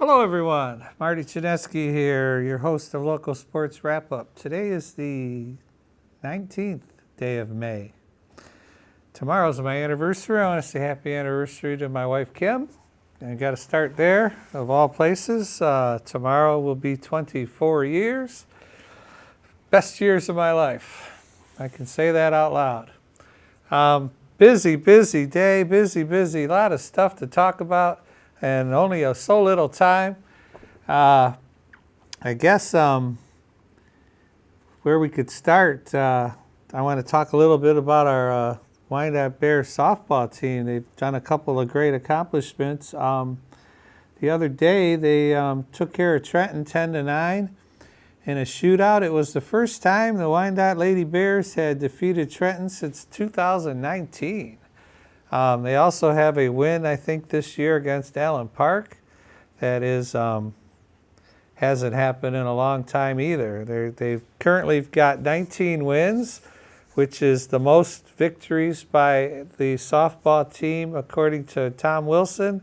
Hello everyone, Marty Chinesky here, your host of Local Sports Wrap-Up. Today is the 19th day of May. Tomorrow's my anniversary. I want to say happy anniversary to my wife Kim. I got to start there, of all places. Tomorrow will be 24 years. Best years of my life. I can say that out loud. Busy day, busy. A lot of stuff to talk about. And only so little time. I guess where we could start, I want to talk a little bit about our Wyandotte Bears softball team. They've done a couple of great accomplishments. The other day, they took care of Trenton 10-9 in a shootout. It was the first time the Wyandotte Lady Bears had defeated Trenton since 2019. They also have a win, I think, this year against Allen Park. That is, hasn't happened in a long time either. They've currently got 19 wins, which is the most victories by the softball team, according to Tom Wilson,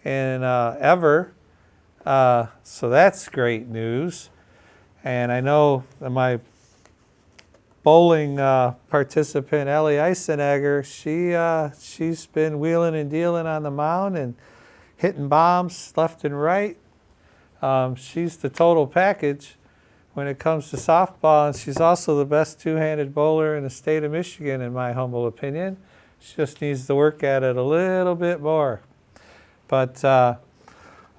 and ever. So that's great news. And I know that my bowling participant, Ellie Eisenegger, she's been wheeling and dealing on the mound and hitting bombs left and right. She's the total package when it comes to softball, and she's also the best two-handed bowler in the state of Michigan, in my humble opinion. She just needs to work at it a little bit more. But a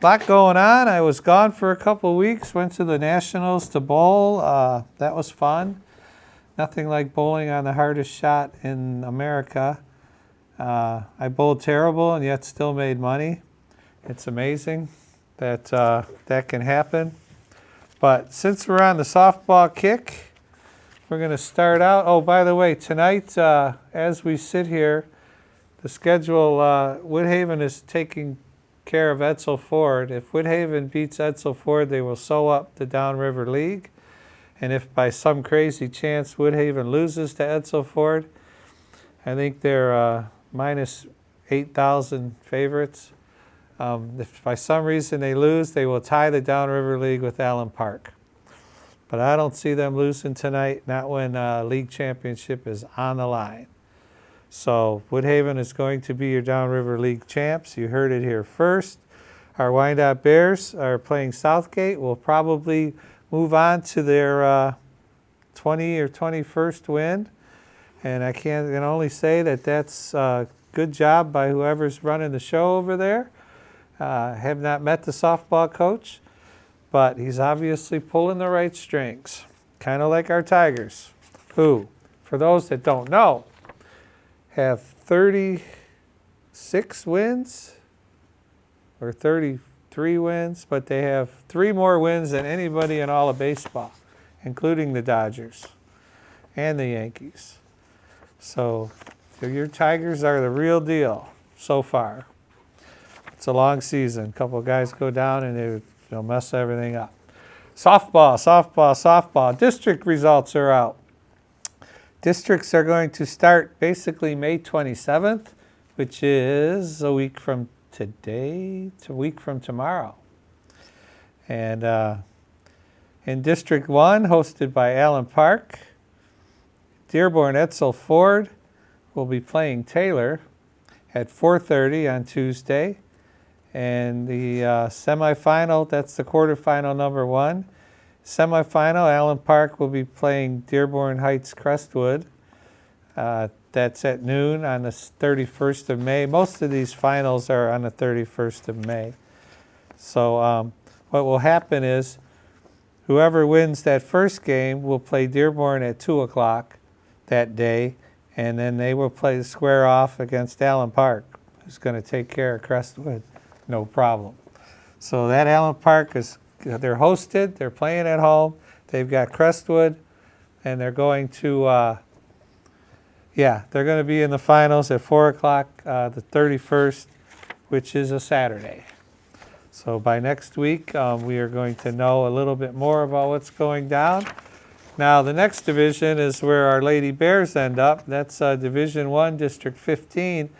lot going on. I was gone for a couple of weeks, went to the Nationals to bowl. That was fun. Nothing like bowling on the hardest shot in America. I bowled terrible and yet still made money. It's amazing that that can happen. But since we're on the softball kick, we're going to start out. Oh, by the way, tonight, as we sit here, the schedule, Woodhaven is taking care of Edsel Ford. If Woodhaven beats Edsel Ford, they will sew up the Downriver League. And if by some crazy chance Woodhaven loses to Edsel Ford, I think they're minus 8,000 favorites. If by some reason they lose, they will tie the Downriver League with Allen Park. But I don't see them losing tonight, not when league championship is on the line. So Woodhaven is going to be your Downriver League champs. You heard it here first. Our Wyandotte Bears are playing Southgate. We'll probably move on to their 20 or 21st win. And I can only say that that's a good job by whoever's running the show over there. Have not met the softball coach, but he's obviously pulling the right strings, kind of like our Tigers, who, for those that don't know, have 36 wins or 33 wins, but they have 3 more wins than anybody in all of baseball, including the Dodgers and the Yankees. So your Tigers are the real deal so far. It's a long season. A couple of guys go down and they'll mess everything up. Softball. District results are out. Districts are going to start basically May 27th, which is a week from today to a week from tomorrow. And in District 1, hosted by Allen Park, Dearborn Edsel Ford will be playing Taylor at 4:30 on Tuesday. And the semifinal, that's the quarterfinal number 1. Semifinal, Allen Park will be playing Dearborn Heights Crestwood. That's at noon on the 31st of May. Most of these finals are on the 31st of May. So what will happen is whoever wins that first game will play Dearborn at 2 o'clock that day, and then they will play square off against Allen Park, who's going to take care of Crestwood. No problem. So that Allen Park they're hosted, they're playing at home, they've got Crestwood, and they're going to, they're going to be in the finals at 4 o'clock the 31st, which is a Saturday. So by next week, we are going to know a little bit more about what's going down. Now, the next division is where our Lady Bears end up. That's Division 1, District 15.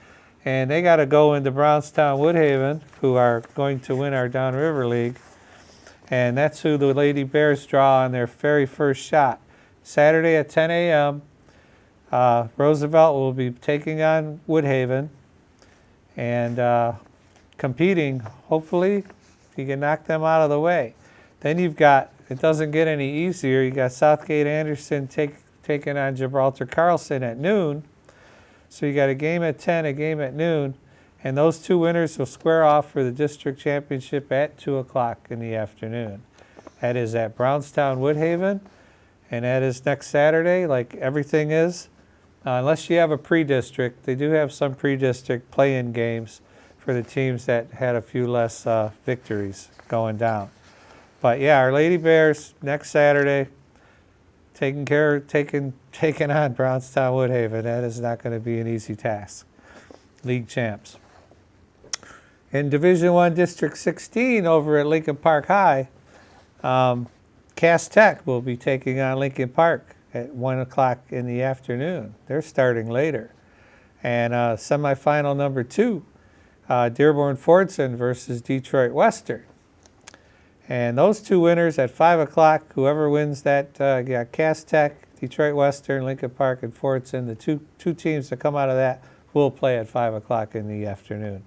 and they got to go into Brownstown Woodhaven, who are going to win our Downriver League. And that's who the Lady Bears draw on their very first shot. Saturday at 10 a.m., Roosevelt will be taking on Woodhaven and competing. Hopefully, he can knock them out of the way. Then you've got, it doesn't get any easier, you got Southgate Anderson taking on Gibraltar Carlson at noon. So you got a game at 10, a game at noon, and those two winners will square off for the district championship at 2 o'clock in the afternoon. That is at Brownstown Woodhaven, and that is next Saturday, like everything is. Unless you have a pre-district, they do have some pre-district play-in games for the teams that had a few less victories going down. But yeah, our Lady Bears next Saturday, taking on Brownstown Woodhaven. That is not going to be an easy task. League champs. In Division I, District 16, over at Lincoln Park High, Cass Tech will be taking on Lincoln Park at 1 o'clock in the afternoon. They're starting later. And semifinal number 2, Dearborn Fordson versus Detroit Western. And those two winners at 5 o'clock, whoever wins that, Cass Tech, Detroit Western, Lincoln Park, and Fordson, the two teams that come out of that will play at 5 o'clock in the afternoon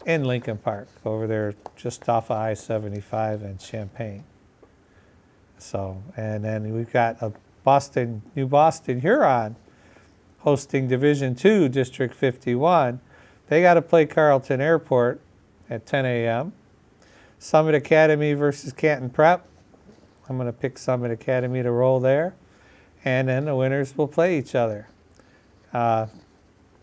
in Lincoln Park, over there just off of I-75 and Champaign. So, and then we've got a New Boston Huron hosting Division II, District 51. They got to play Carleton Airport at 10 a.m. Summit Academy versus Canton Prep. I'm going to pick Summit Academy to roll there. And then the winners will play each other.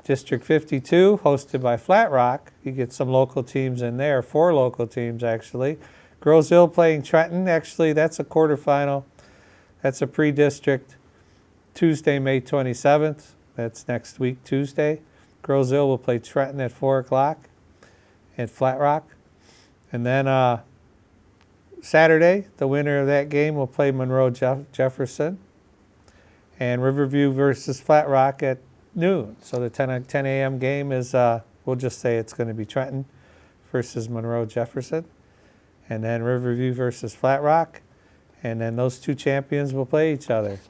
District 52, hosted by Flat Rock. You get some local teams in there, 4 local teams actually. Grosse Ile playing Trenton. Actually, that's a quarterfinal. That's a pre-district. Tuesday, May 27th. That's next week, Tuesday. Grosse Ile will play Trenton at 4 o'clock at Flat Rock. And then Saturday, the winner of that game will play Monroe Jefferson. And Riverview versus Flat Rock at noon. So the 10 a.m. game is, we'll just say it's going to be Trenton versus Monroe Jefferson. And then Riverview versus Flat Rock. And then those two champions will play each other.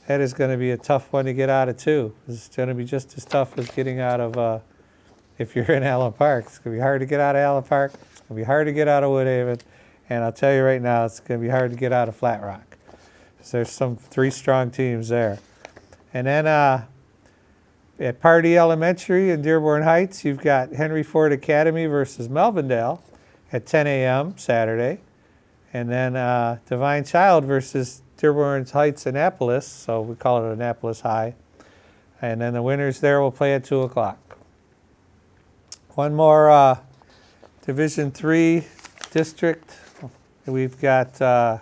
That is going to be a tough one to get out of, too. It's going to be just as tough as getting out of, if you're in Allen Park. It's going to be hard to get out of Allen Park. It's going to be hard to get out of Woodhaven. And I'll tell you right now, it's going to be hard to get out of Flat Rock. So there's 3 strong teams there. And then at Pardee Elementary in Dearborn Heights, you've got Henry Ford Academy versus Melvindale at 10 a.m. Saturday. And then Divine Child versus Dearborn Heights Annapolis, so we call it Annapolis High. And then the winners there will play at 2 o'clock. One more Division III district. We've got the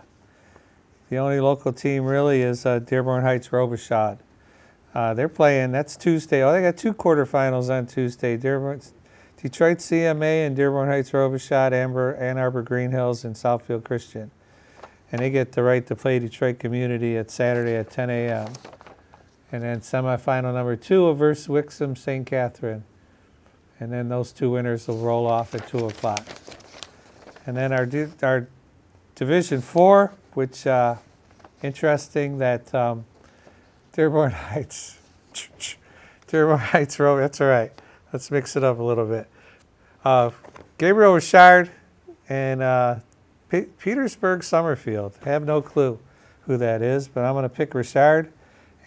only local team really is Dearborn Heights Robichaud. They're playing, that's Tuesday. Oh, they got 2 quarterfinals on Tuesday. Detroit CMA and Dearborn Heights Robichaud, Ann Arbor Green Hills, and Southfield Christian. And they get the right to play Detroit Community at Saturday at 10 a.m. And then semifinal number 2 versus Wixom St. Catherine. And then those 2 winners will roll off at 2 o'clock. And then our Division 4, which interesting that Dearborn Heights, that's all right. Let's mix it up a little bit. Gabriel Richard and Petersburg Summerfield. I have no clue who that is, but I'm going to pick Richard.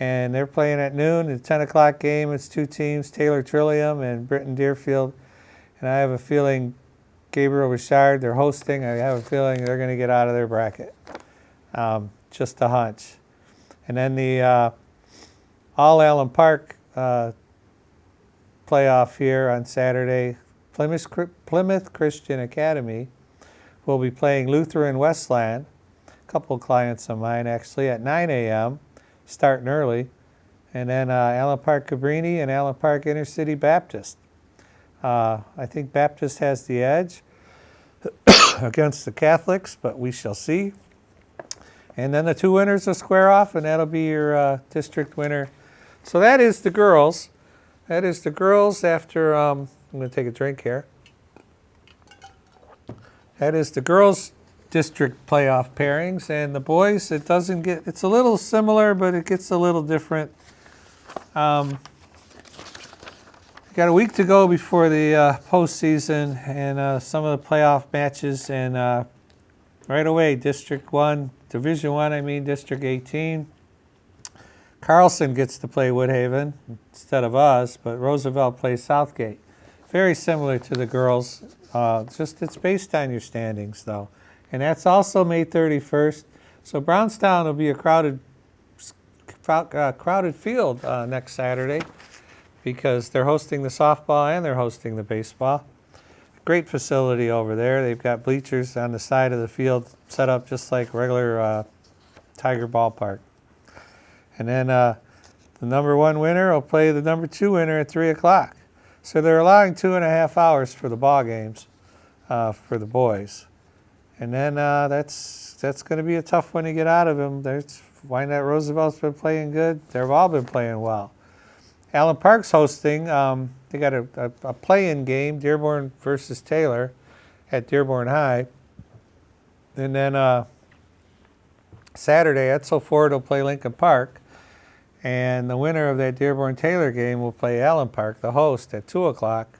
And they're playing at noon. The 10 o'clock game, it's 2 teams, Taylor Trillium and Britton Deerfield. And I have a feeling Gabriel Richard, they're hosting. I have a feeling they're going to get out of their bracket. Just a hunch. And then the All Allen Park playoff here on Saturday. Plymouth Christian Academy will be playing Lutheran Westland. A couple of clients of mine actually at 9 a.m. starting early. And then Allen Park Cabrini and Allen Park Intercity Baptist. I think Baptist has the edge against the Catholics, but we shall see. And then the 2 winners will square off, and that'll be your district winner. So that is the girls. That is the girls after, I'm going to take a drink here. That is the girls' district playoff pairings. And the boys, it's a little similar, but it gets a little different. Got a week to go before the postseason and some of the playoff matches. And right away, District 1, Division 1, District 18. Carlson gets to play Woodhaven instead of us, but Roosevelt plays Southgate. Very similar to the girls, just it's based on your standings, though. And that's also May 31st. So Brownstown will be a crowded field next Saturday because they're hosting the softball and they're hosting the baseball. Great facility over there. They've got bleachers on the side of the field set up just like regular Tiger Ballpark. And then the number 1 winner will play the number 2 winner at 3 o'clock. So they're allowing 2.5 hours for the ball games for the boys. And then that's going to be a tough one to get out of them. Wyandotte Roosevelt's been playing good. They've all been playing well. Allen Park's hosting. They got a play-in game, Dearborn versus Taylor at Dearborn High. And then Saturday, Etzel Ford will play Lincoln Park. And the winner of that Dearborn-Taylor game will play Allen Park, the host, at 2 o'clock.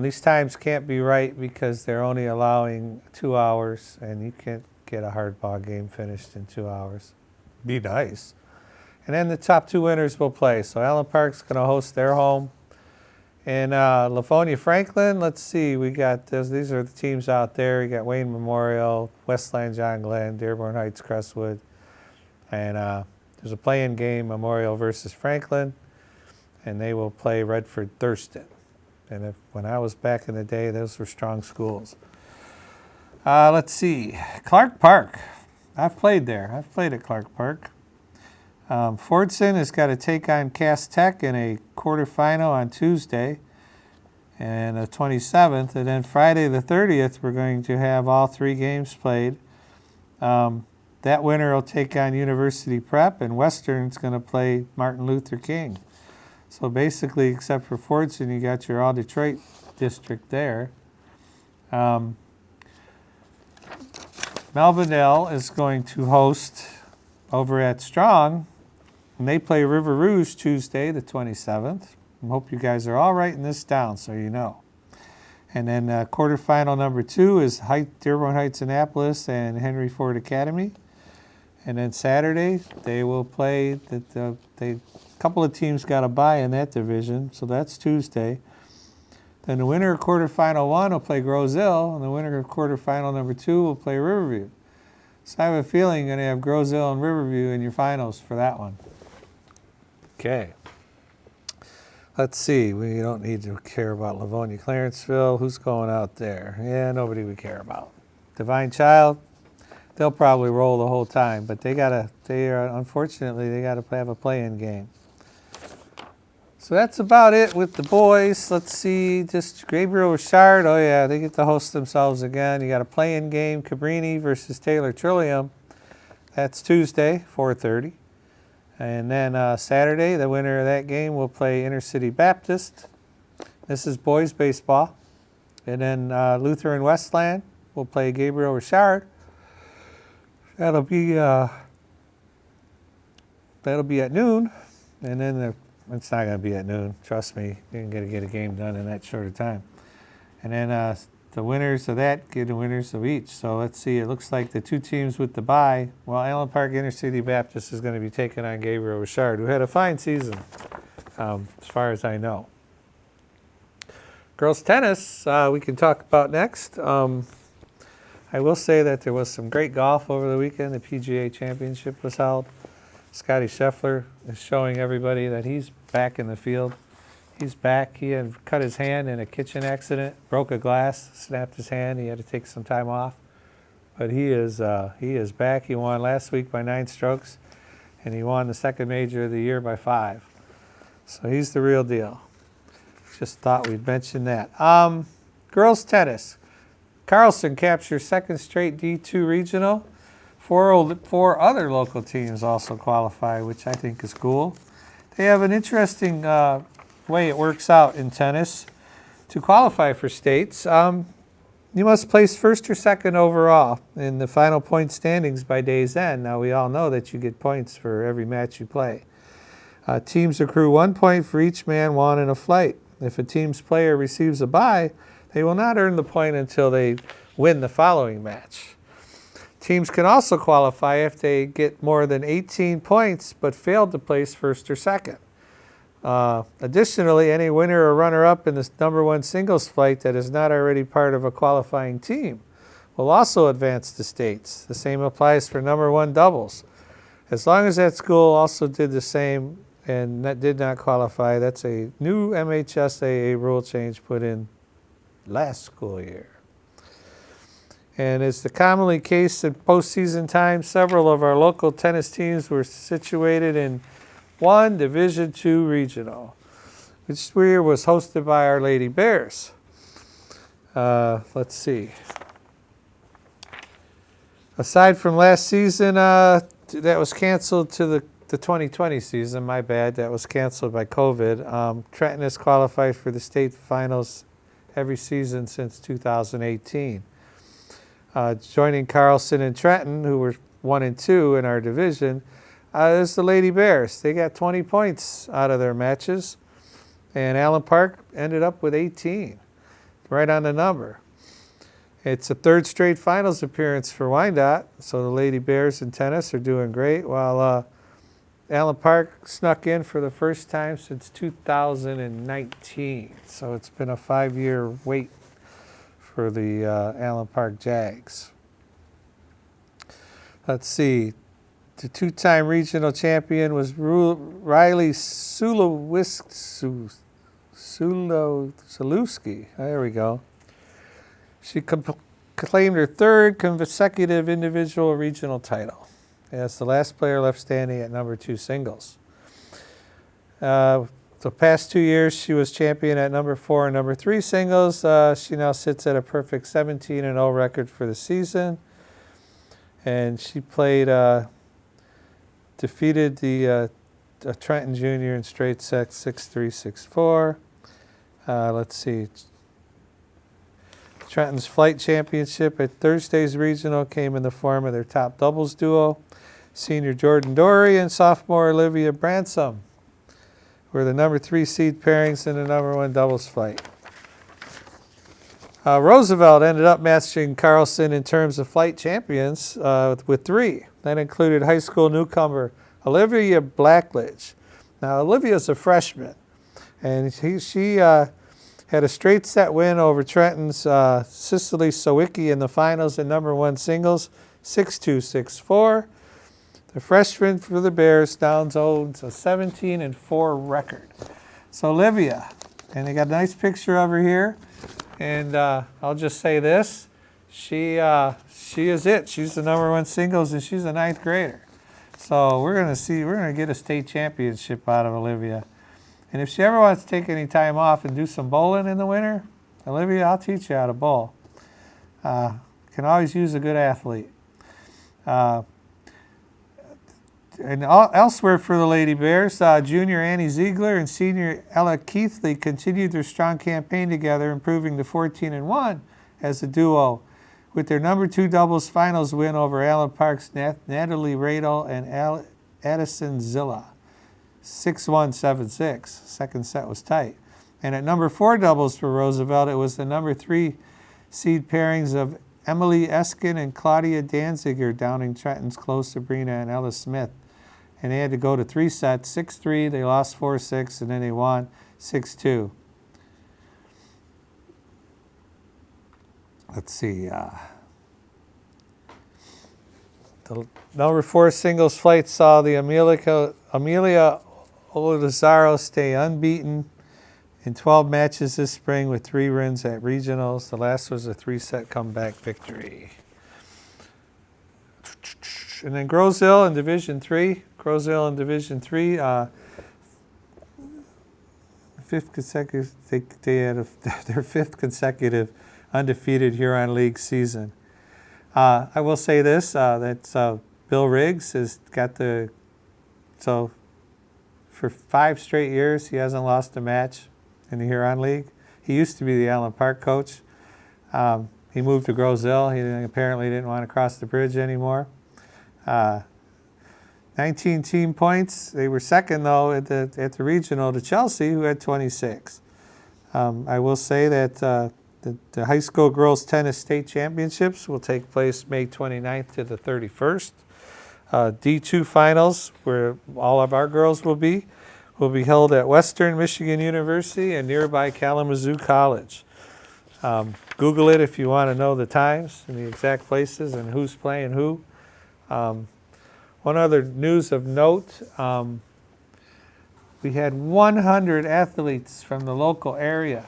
These times can't be right because they're only allowing 2 hours, and you can't get a hardball game finished in 2 hours. Be nice. And then the top 2 winners will play. So Allen Park's going to host their home. And Livonia Franklin, let's see, we got these are the teams out there. You got Wayne Memorial, Westland John Glenn, Dearborn Heights Crestwood, and there's a play-in game, Memorial versus Franklin, and they will play Redford Thurston. And when I was back in the day, those were strong schools. Let's see, Clark Park. I've played there. I've played at Clark Park. Fordson has got to take on Cass Tech in a quarterfinal on Tuesday, and the 27th. And then Friday the 30th, we're going to have all 3 games played. That winner will take on University Prep, and Western's going to play Martin Luther King. So basically, except for Fordson, you got your all-Detroit district there. Melvindale is going to host over at Strong, and they play River Rouge Tuesday, the 27th. I hope you guys are all writing this down so you know. And then quarterfinal number 2 is Dearborn Heights Annapolis and Henry Ford Academy. And then Saturday, they will play, a couple of teams got a bye in that division, so that's Tuesday. Then the winner of quarterfinal 1 will play Grosse-Ile, and the winner of quarterfinal number 2 will play Riverview. So I have a feeling you're going to have Grosse-Ile and Riverview in your finals for that one. Okay. Let's see. We don't need to care about Livonia Clarenceville. Who's going out there? Yeah, nobody we care about. Divine Child, they'll probably roll the whole time, but unfortunately, they got to have a play-in game. So that's about it with the boys. Let's see, just Gabriel Richard. Oh yeah, they get to host themselves again. You got a play-in game, Cabrini versus Taylor Trillium. That's Tuesday, 4:30. And then Saturday, the winner of that game will play Intercity Baptist. This is boys baseball. And then Luther and Westland will play Gabriel Richard. That'll be at noon. And then it's not going to be at noon. Trust me, you're going to get a game done in that short of time. And then the winners of that get the winners of each. So let's see. It looks like the 2 teams with the bye. Well, Allen Park Intercity Baptist is going to be taking on Gabriel Richard, who had a fine season, as far as I know. Girls tennis, we can talk about next. I will say that there was some great golf over the weekend. The PGA Championship was held. Scotty Scheffler is showing everybody that he's back in the field. He's back. He had cut his hand in a kitchen accident, broke a glass, snapped his hand. He had to take some time off. But he is back. He won last week by 9 strokes, and he won the second major of the year by 5. So he's the real deal. Just thought we'd mention that. Girls tennis. Carlson captures second straight D2 regional. 4 other local teams also qualify, which I think is cool. They have an interesting way it works out in tennis. To qualify for states, you must place first or second overall in the final point standings by day's end. Now, we all know that you get points for every match you play. Teams accrue 1 point for each man won in a flight. If a team's player receives a bye, they will not earn the point until they win the following match. Teams can also qualify if they get more than 18 points but failed to place first or second. Additionally, any winner or runner-up in the number one singles flight that is not already part of a qualifying team will also advance to states. The same applies for number one doubles. As long as that school also did the same and that did not qualify, that's a new MHSAA rule change put in last school year. And as the commonly case in postseason time, several of our local tennis teams were situated in one Division II regional, which year was hosted by our Lady Bears. Let's see. Aside from last season, that was canceled to the 2020 season, my bad, that was canceled by COVID. Trenton has qualified for the state finals every season since 2018. Joining Carlson and Trenton, who were 1 and 2 in our division, is the Lady Bears. They got 20 points out of their matches, and Allen Park ended up with 18, right on the number. It's a third straight finals appearance for Wyandotte, so the Lady Bears in tennis are doing great, while Allen Park snuck in for the first time since 2019. So it's been a 5-year wait for the Allen Park Jags. Let's see. The two-time regional champion was Riley Sulewski. There we go. She claimed her third consecutive individual regional title. As the last player left standing at number 2 singles. The past 2 years, she was champion at number 4 and number 3 singles. She now sits at a perfect 17-0 record for the season. And she played, defeated the Trenton Junior in straight sets, 6-3, 6-4. Let's see. Trenton's flight championship at Thursday's regional came in the form of their top doubles duo. Senior Jordan Dory and sophomore Olivia Bransom were the number 3 seed pairings in the number 1 doubles flight. Roosevelt ended up matching Carlson in terms of flight champions with 3. That included high school newcomer Olivia Blackledge. Now, Olivia's a freshman, and she had a straight set win over Trenton's Cicely Sawicki in the finals in number 1 singles, 6-2, 6-4. The freshman for the Bears now owns a 17-4 record. So Olivia, and they got a nice picture of her here. And I'll just say this, she is it. She's the number 1 singles, and she's a 9th grader. So we're going to get a state championship out of Olivia. And if she ever wants to take any time off and do some bowling in the winter, Olivia, I'll teach you how to bowl. Can always use a good athlete. And elsewhere for the Lady Bears, junior Annie Ziegler and senior Ella Keithley continued their strong campaign together, improving to 14-1 as a duo, with their number 2 doubles finals win over Allen Park's Natalie Radel and Addison Zilla, 6-1, 7-6. Second set was tight. And at number 4 doubles for Roosevelt, it was the number 3 seed pairings of Emily Eskin and Claudia Danziger downing Trenton's Chloe Sabrina and Ella Smith. And they had to go to 3 sets, 6-3, they lost 4-6, and then they won 6-2. Let's see. The number 4 singles flight saw the Amelia Olazaro stay unbeaten in 12 matches this spring with 3 wins at regionals. The last was a 3-set comeback victory. And then Grosville in Division 3. Grosville in Division 3, 5th consecutive. They had their 5th consecutive undefeated Huron League season. I will say this: that Bill Riggs has got the for 5 straight years, he hasn't lost a match in the Huron League. He used to be the Allen Park coach. He moved to Grosville. He apparently didn't want to cross the bridge anymore. 19 team points. They were second, though, at the regional to Chelsea, who had 26. I will say that the high school girls tennis state championships will take place May 29th to the 31st. D2 finals, where all of our girls will be held at Western Michigan University and nearby Kalamazoo College. Google it if you want to know the times and the exact places and who's playing who. One other news of note, we had 100 athletes from the local area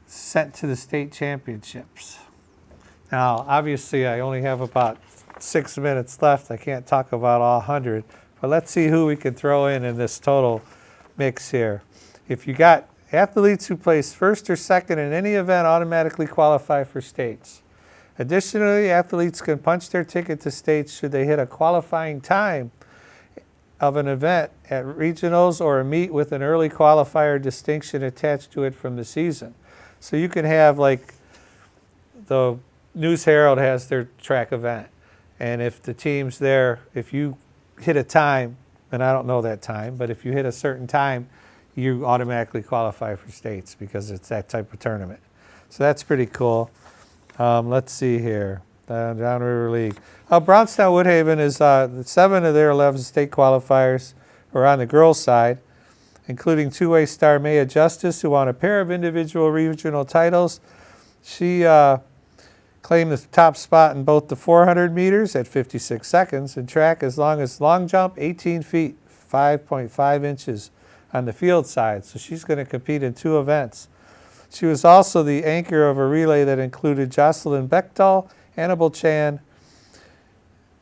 sent to the state championships. Now, obviously, I only have about 6 minutes left. I can't talk about all 100, but let's see who we can throw in this total mix here. If you got athletes who placed first or second in any event automatically qualify for states. Additionally, athletes can punch their ticket to states should they hit a qualifying time of an event at regionals or a meet with an early qualifier distinction attached to it from the season. So you can have, like, the News Herald has their track event. And if the team's there, if you hit a time, and I don't know that time, but if you hit a certain time, you automatically qualify for states because it's that type of tournament. So that's pretty cool. Let's see here. Downriver League. Brownstown Woodhaven is 7 of their 11 state qualifiers are on the girls' side, including two-way star Maya Justice, who won a pair of individual regional titles. She claimed the top spot in both the 400 meters at 56 seconds and track as long as long jump, 18 feet, 5.5 inches on the field side. So she's going to compete in 2 events. She was also the anchor of a relay that included Jocelyn Bechtel, Annabelle Chan,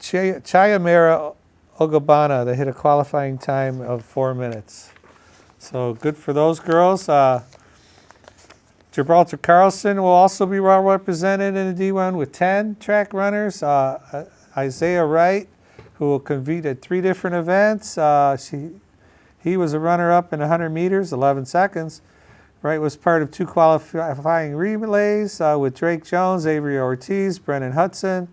Chayamera Ogabana, that hit a qualifying time of 4 minutes. So good for those girls. Gibraltar Carlson will also be well represented in the D1 with 10 track runners. Isaiah Wright, who will compete at 3 different events. He was a runner-up in 100 meters, 11 seconds. Wright was part of 2 qualifying relays with Drake Jones, Avery Ortiz, Brennan Hudson.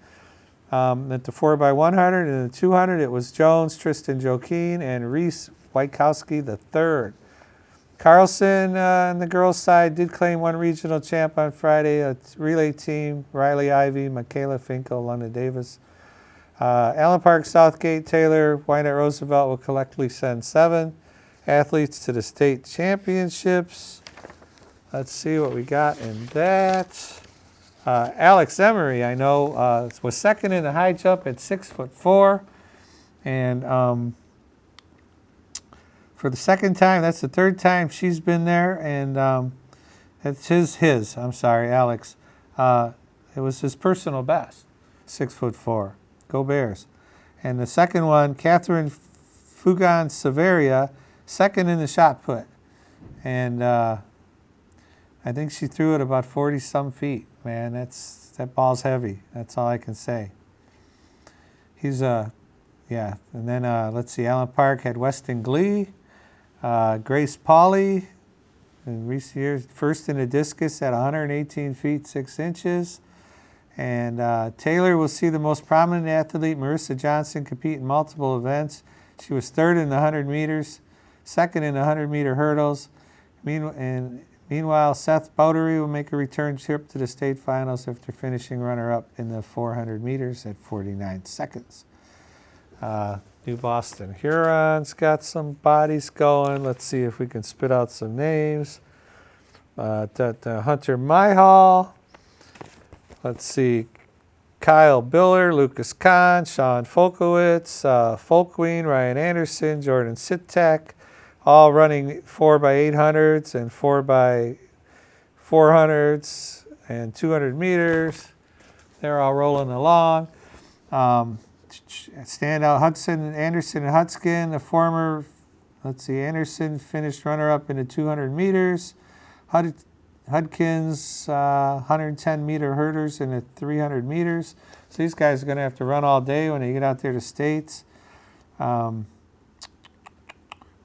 At the 4x100 and the 200, it was Jones, Tristan Joaquin, and Reese Wykowski III. Carlson on the girls' side did claim 1 regional champ on Friday. A relay team, Riley Ivy, Michaela Finkel, London Davis. Allen Park, Southgate, Taylor, Wyandotte Roosevelt will collectively send 7 athletes to the state championships. Let's see what we got in that. Alex Emery, I know, was second in the high jump at 6'4", and for the second time, that's the 3rd time she's been there, and it's Alex. It was his personal best, 6'4". Go Bears. And the second one, Catherine Fugan Severia, second in the shot put, and I think she threw it about 40-some feet. Man, that ball's heavy. That's all I can say. He's yeah. And then let's see. Allen Park had Weston Glee, Grace Pauley, in recent years, first in the discus at 118 feet 6 inches. And Taylor will see the most prominent athlete, Marissa Johnson, compete in multiple events. She was 3rd in the 100 meters, 2nd in the 100-meter hurdles. Meanwhile, Seth Bowdery will make a return trip to the state finals after finishing runner-up in the 400 meters at 49 seconds. New Boston Huron's got some bodies going. Let's see if we can spit out some names. Hunter Myhall. Let's see. Kyle Biller, Lucas Kahn, Sean Folkowitz, Folkween, Ryan Anderson, Jordan Sitek, all running 4x800s and 4x400s and 200 meters. They're all rolling along. Standout Hudson, Anderson, and Hutskin, the former, Anderson finished runner-up in the 200 meters. Hudkins, 110-meter hurders in the 300 meters. So these guys are going to have to run all day when they get out there to states.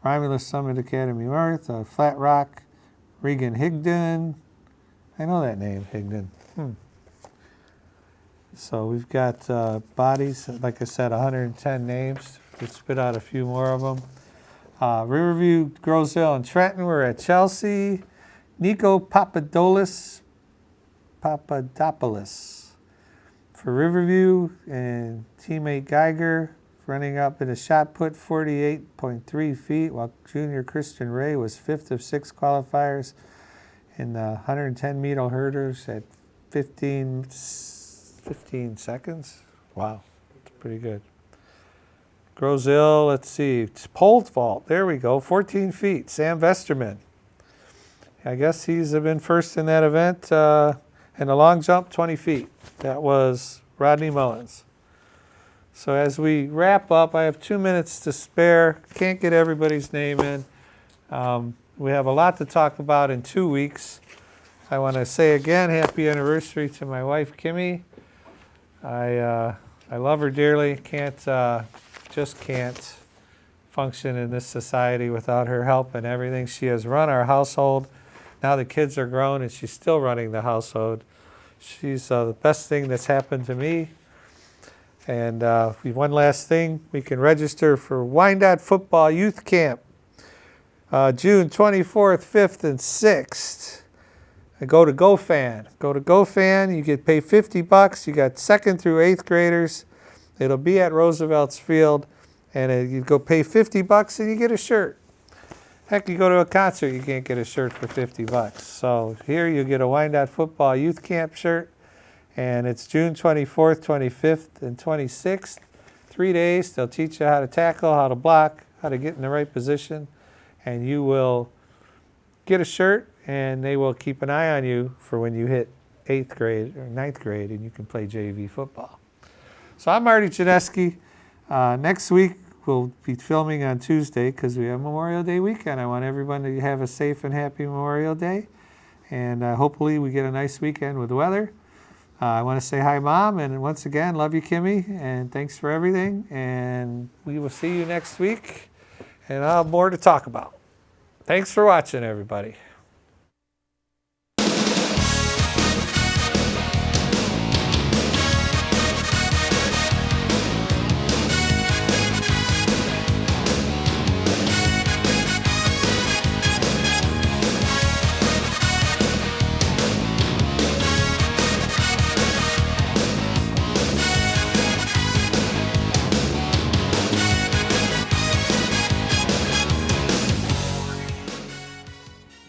Romulus Summit Academy North, Flat Rock, Regan Higdon. I know that name, Higdon. So we've got bodies, like I said, 110 names. We spit out a few more of them. Riverview, Grosville, and Trenton. We're at Chelsea. Nico Papadopoulos for Riverview, and teammate Geiger running up in a shot put 48.3 feet, while junior Christian Ray was fifth of 6 qualifiers in the 110 meter hurdles at 15 seconds. Wow, that's pretty good. Grosville, let's see, it's pole vault. There we go, 14 feet. Sam Vesterman. I guess he's been first in that event. And the long jump, 20 feet. That was Rodney Mullins. So as we wrap up, I have 2 minutes to spare. Can't get everybody's name in. We have a lot to talk about in 2 weeks. I want to say again, happy anniversary to my wife, Kimmy. I love her dearly. Just can't function in this society without her help and everything. She has run our household. Now the kids are grown and she's still running the household. She's the best thing that's happened to me. And one last thing, we can register for Wyandotte Football Youth Camp, June 24th, 5th, and 6th. And go to GoFan. Go to GoFan, you get paid $50. You got 2nd through 8th graders. It'll be at Roosevelt's Field, and you go pay $50 and you get a shirt. Heck, you go to a concert, you can't get a shirt for $50. So here you get a Wyandotte Football Youth Camp shirt, and it's June 24th, 25th, and 26th. 3 days. They'll teach you how to tackle, how to block, how to get in the right position, and you will get a shirt, and they will keep an eye on you for when you hit 8th grade or 9th grade, and you can play JV football. So I'm Marty Janeski. Next week, we'll be filming on Tuesday because we have Memorial Day weekend. I want everyone to have a safe and happy Memorial Day. And hopefully we get a nice weekend with the weather. I want to say hi, Mom. And once again, love you, Kimmy. And thanks for everything. And we will see you next week. And I'll have more to talk about. Thanks for watching, everybody.